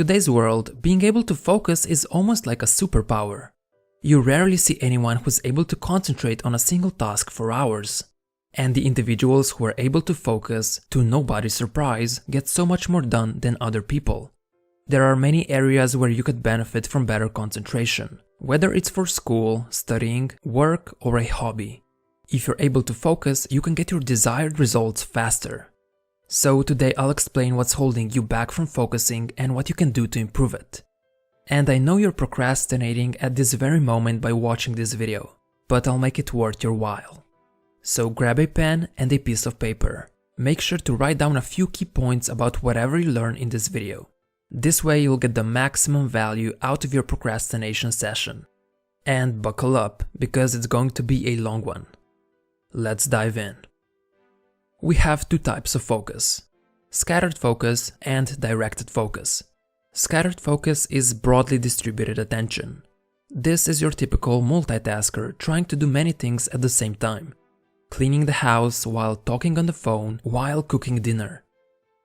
In today's world, being able to focus is almost like a superpower. You rarely see anyone who's able to concentrate on a single task for hours. And the individuals who are able to focus, to nobody's surprise, get so much more done than other people. There are many areas where you could benefit from better concentration, whether it's for school, studying, work, or a hobby. If you're able to focus, you can get your desired results faster. So today I'll explain what's holding you back from focusing and what you can do to improve it. And I know you're procrastinating at this very moment by watching this video, but I'll make it worth your while. So grab a pen and a piece of paper. Make sure to write down a few key points about whatever you learn in this video. This way you'll get the maximum value out of your procrastination session. And buckle up, because it's going to be a long one. Let's dive in. We have two types of focus: scattered focus and directed focus. Scattered focus is broadly distributed attention. This is your typical multitasker trying to do many things at the same time. Cleaning the house while talking on the phone while cooking dinner.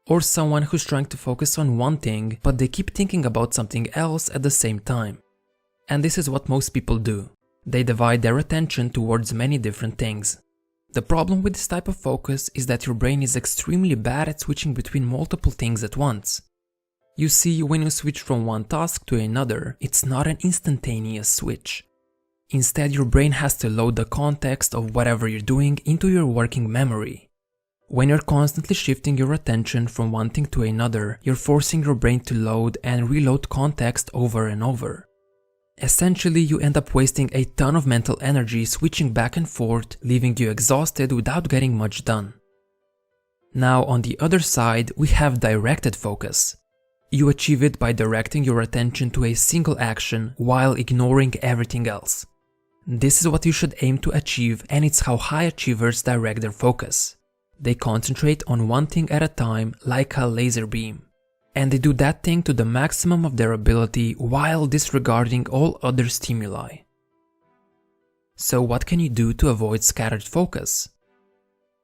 Or someone who's trying to focus on one thing but they keep thinking about something else at the same time. And this is what most people do. They divide their attention towards many different things. The problem with this type of focus is that your brain is extremely bad at switching between multiple things at once. You see, when you switch from one task to another, it's not an instantaneous switch. Instead, your brain has to load the context of whatever you're doing into your working memory. When you're constantly shifting your attention from one thing to another, you're forcing your brain to load and reload context over and over. Essentially, you end up wasting a ton of mental energy switching back and forth, leaving you exhausted without getting much done. Now, on the other side, we have directed focus. You achieve it by directing your attention to a single action while ignoring everything else. This is what you should aim to achieve, and it's how high achievers direct their focus. They concentrate on one thing at a time like a laser beam. And they do that thing to the maximum of their ability while disregarding all other stimuli. So what can you do to avoid scattered focus?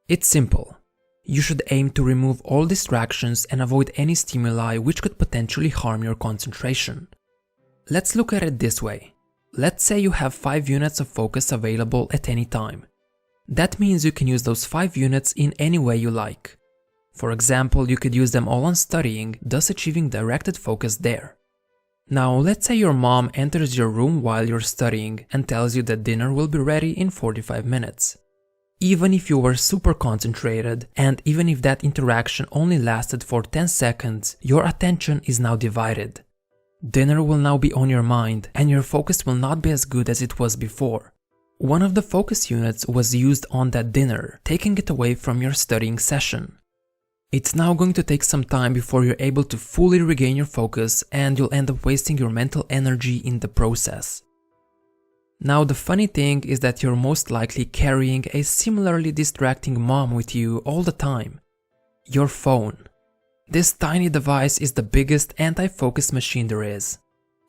It's simple. You should aim to remove all distractions and avoid any stimuli which could potentially harm your concentration. Let's look at it this way. Let's say you have 5 units of focus available at any time. That means you can use those 5 units in any way you like. For example, you could use them all on studying, thus achieving directed focus there. Now, let's say your mom enters your room while you're studying and tells you that dinner will be ready in 45 minutes. Even if you were super concentrated, and even if that interaction only lasted for 10 seconds, your attention is now divided. Dinner will now be on your mind, and your focus will not be as good as it was before. One of the focus units was used on that dinner, taking it away from your studying session. It's now going to take some time before you're able to fully regain your focus, and you'll end up wasting your mental energy in the process. Now, the funny thing is that you're most likely carrying a similarly distracting mom with you all the time. Your phone. This tiny device is the biggest anti-focus machine there is.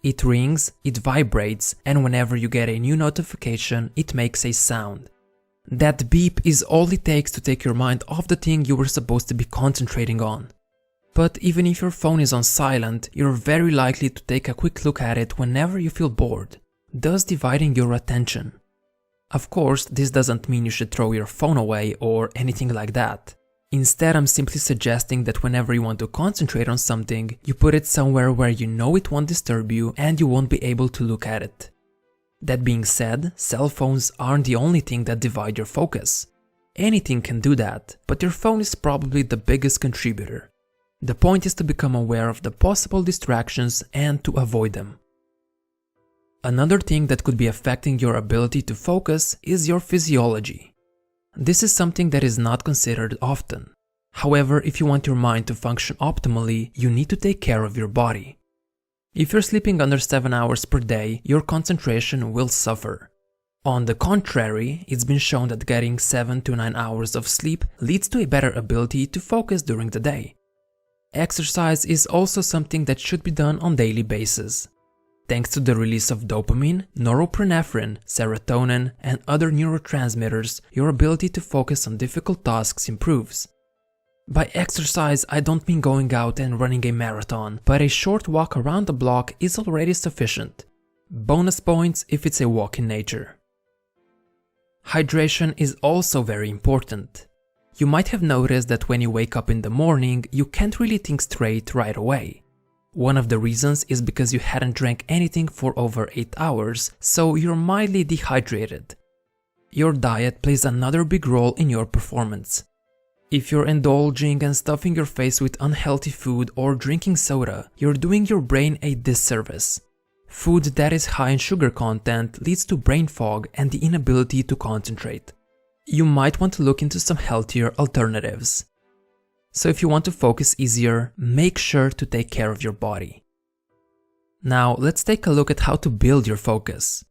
It rings, it vibrates, and whenever you get a new notification, it makes a sound. That beep is all it takes to take your mind off the thing you were supposed to be concentrating on. But even if your phone is on silent, you're very likely to take a quick look at it whenever you feel bored, thus dividing your attention. Of course, this doesn't mean you should throw your phone away or anything like that. Instead, I'm simply suggesting that whenever you want to concentrate on something, you put it somewhere where you know it won't disturb you and you won't be able to look at it. That being said, cell phones aren't the only thing that divide your focus. Anything can do that, but your phone is probably the biggest contributor. The point is to become aware of the possible distractions and to avoid them. Another thing that could be affecting your ability to focus is your physiology. This is something that is not considered often. However, if you want your mind to function optimally, you need to take care of your body. If you're sleeping under 7 hours per day, your concentration will suffer. On the contrary, it's been shown that getting 7 to 9 hours of sleep leads to a better ability to focus during the day. Exercise is also something that should be done on a daily basis. Thanks to the release of dopamine, norepinephrine, serotonin, and other neurotransmitters, your ability to focus on difficult tasks improves. By exercise, I don't mean going out and running a marathon, but a short walk around the block is already sufficient. Bonus points if it's a walk in nature. Hydration is also very important. You might have noticed that when you wake up in the morning, you can't really think straight right away. One of the reasons is because you hadn't drank anything for over 8 hours, so you're mildly dehydrated. Your diet plays another big role in your performance. If you're indulging and stuffing your face with unhealthy food or drinking soda, you're doing your brain a disservice. Food that is high in sugar content leads to brain fog and the inability to concentrate. You might want to look into some healthier alternatives. So if you want to focus easier, make sure to take care of your body. Now let's take a look at how to build your focus.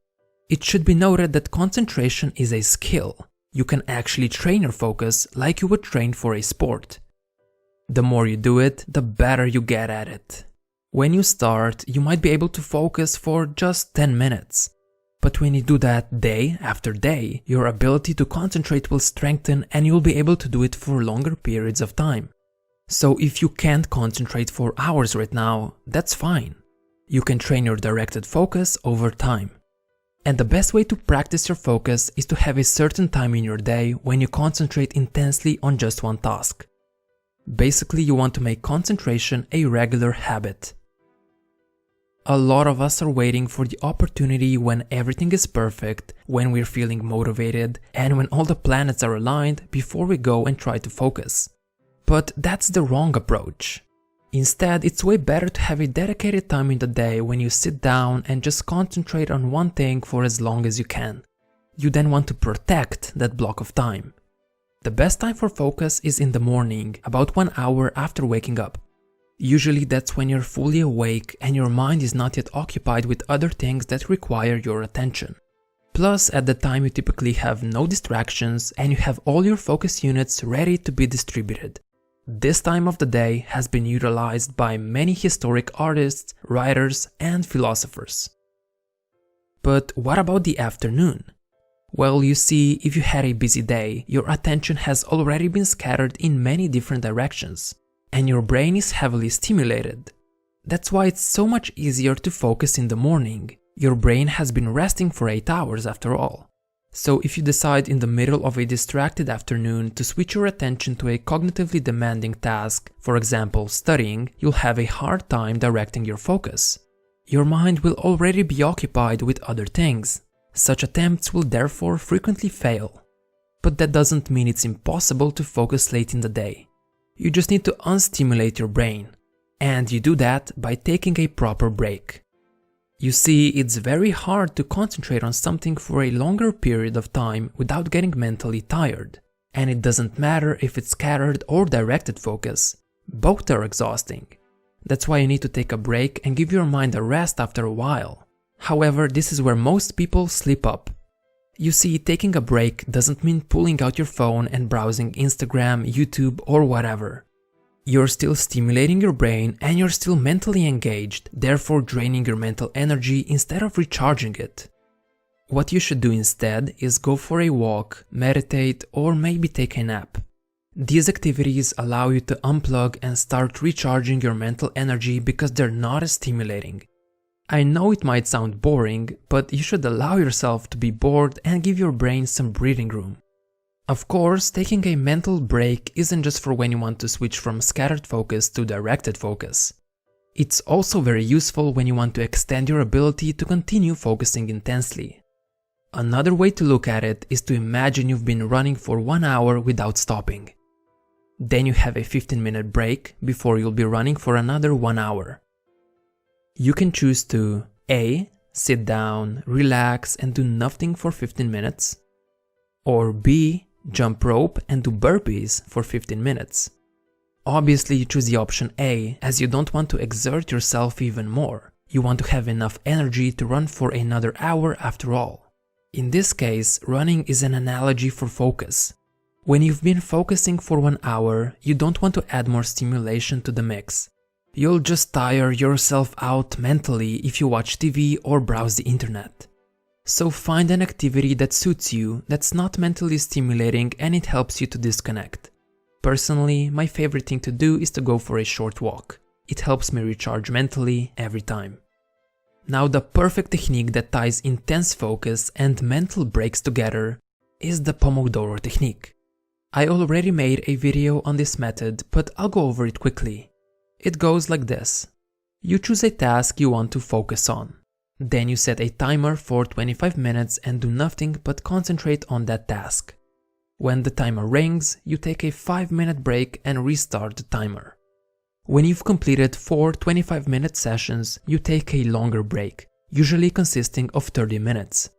It should be noted that concentration is a skill. You can actually train your focus like you would train for a sport. The more you do it, the better you get at it. When you start, you might be able to focus for just 10 minutes. But when you do that day after day, your ability to concentrate will strengthen and you'll be able to do it for longer periods of time. So if you can't concentrate for hours right now, that's fine. You can train your directed focus over time. And the best way to practice your focus is to have a certain time in your day when you concentrate intensely on just one task. Basically, you want to make concentration a regular habit. A lot of us are waiting for the opportunity when everything is perfect, when we're feeling motivated, and when all the planets are aligned before we go and try to focus. But that's the wrong approach. Instead, it's way better to have a dedicated time in the day when you sit down and just concentrate on one thing for as long as you can. You then want to protect that block of time. The best time for focus is in the morning, about 1 hour after waking up. Usually that's when you're fully awake and your mind is not yet occupied with other things that require your attention. Plus, at the time you typically have no distractions and you have all your focus units ready to be distributed. This time of the day has been utilized by many historic artists, writers, and philosophers. But what about the afternoon? Well, you see, if you had a busy day, your attention has already been scattered in many different directions, and your brain is heavily stimulated. That's why it's so much easier to focus in the morning. Your brain has been resting for 8 hours after all. So if you decide in the middle of a distracted afternoon to switch your attention to a cognitively demanding task, for example studying, you'll have a hard time directing your focus. Your mind will already be occupied with other things. Such attempts will therefore frequently fail. But that doesn't mean it's impossible to focus late in the day. You just need to unstimulate your brain. And you do that by taking a proper break. You see, it's very hard to concentrate on something for a longer period of time without getting mentally tired. And it doesn't matter if it's scattered or directed focus. Both are exhausting. That's why you need to take a break and give your mind a rest after a while. However, this is where most people slip up. You see, taking a break doesn't mean pulling out your phone and browsing Instagram, YouTube, or whatever. You're still stimulating your brain and you're still mentally engaged, therefore draining your mental energy instead of recharging it. What you should do instead is go for a walk, meditate, or maybe take a nap. These activities allow you to unplug and start recharging your mental energy because they're not as stimulating. I know it might sound boring, but you should allow yourself to be bored and give your brain some breathing room. Of course, taking a mental break isn't just for when you want to switch from scattered focus to directed focus. It's also very useful when you want to extend your ability to continue focusing intensely. Another way to look at it is to imagine you've been running for 1 hour without stopping. Then you have a 15-minute break before you'll be running for another 1 hour. You can choose to A. Sit down, relax, and do nothing for 15 minutes. Or B. Jump rope and do burpees for 15 minutes. Obviously, you choose the option A as you don't want to exert yourself even more. You want to have enough energy to run for another hour after all. In this case, running is an analogy for focus. When you've been focusing for 1 hour, you don't want to add more stimulation to the mix. You'll just tire yourself out mentally if you watch TV or browse the internet. So find an activity that suits you, that's not mentally stimulating and it helps you to disconnect. Personally, my favorite thing to do is to go for a short walk. It helps me recharge mentally every time. Now, the perfect technique that ties intense focus and mental breaks together is the Pomodoro technique. I already made a video on this method, but I'll go over it quickly. It goes like this. You choose a task you want to focus on. Then you set a timer for 25 minutes and do nothing but concentrate on that task. When the timer rings, you take a 5-minute break and restart the timer. When you've completed 4 25-minute sessions, you take a longer break, usually consisting of 30 minutes.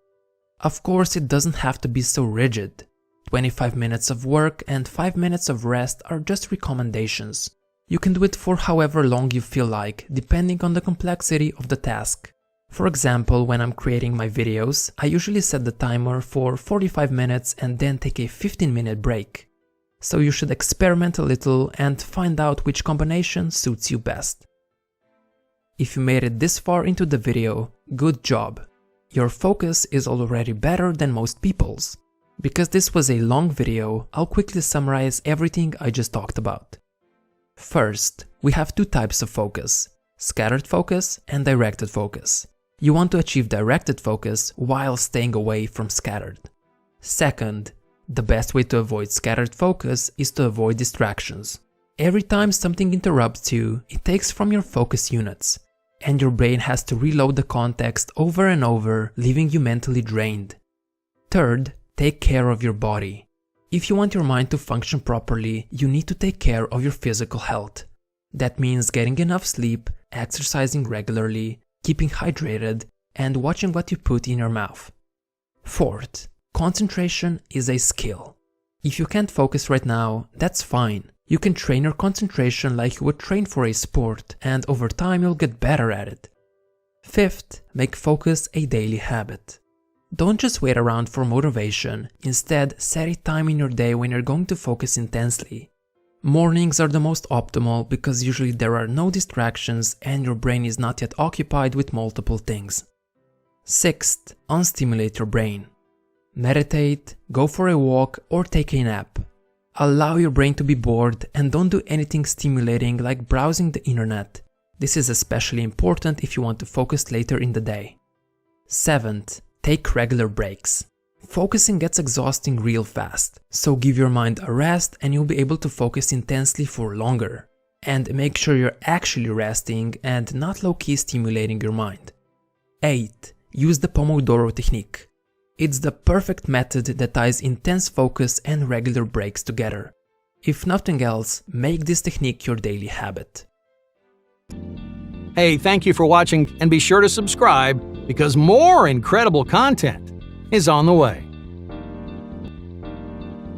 Of course, it doesn't have to be so rigid. 25 minutes of work and 5 minutes of rest are just recommendations. You can do it for however long you feel like, depending on the complexity of the task. For example, when I'm creating my videos, I usually set the timer for 45 minutes and then take a 15-minute break. So you should experiment a little and find out which combination suits you best. If you made it this far into the video, good job! Your focus is already better than most people's. Because this was a long video, I'll quickly summarize everything I just talked about. First, we have two types of focus: scattered focus and directed focus. You want to achieve directed focus while staying away from scattered. Second, the best way to avoid scattered focus is to avoid distractions. Every time something interrupts you, it takes from your focus units, and your brain has to reload the context over and over, leaving you mentally drained. Third, take care of your body. If you want your mind to function properly, you need to take care of your physical health. That means getting enough sleep, exercising regularly, keeping hydrated, and watching what you put in your mouth. Fourth, concentration is a skill. If you can't focus right now, that's fine. You can train your concentration like you would train for a sport, and over time you'll get better at it. Fifth, make focus a daily habit. Don't just wait around for motivation, instead set a time in your day when you're going to focus intensely. Mornings are the most optimal because usually there are no distractions and your brain is not yet occupied with multiple things. Sixth, unstimulate your brain. Meditate, go for a walk, or take a nap. Allow your brain to be bored and don't do anything stimulating like browsing the internet. This is especially important if you want to focus later in the day. Seventh, take regular breaks. Focusing gets exhausting real fast, so give your mind a rest and you'll be able to focus intensely for longer. And make sure you're actually resting and not low-key stimulating your mind. 8. Use the Pomodoro technique. It's the perfect method that ties intense focus and regular breaks together. If nothing else, make this technique your daily habit. Hey, thank you for watching, and be sure to subscribe because more incredible content is on the way.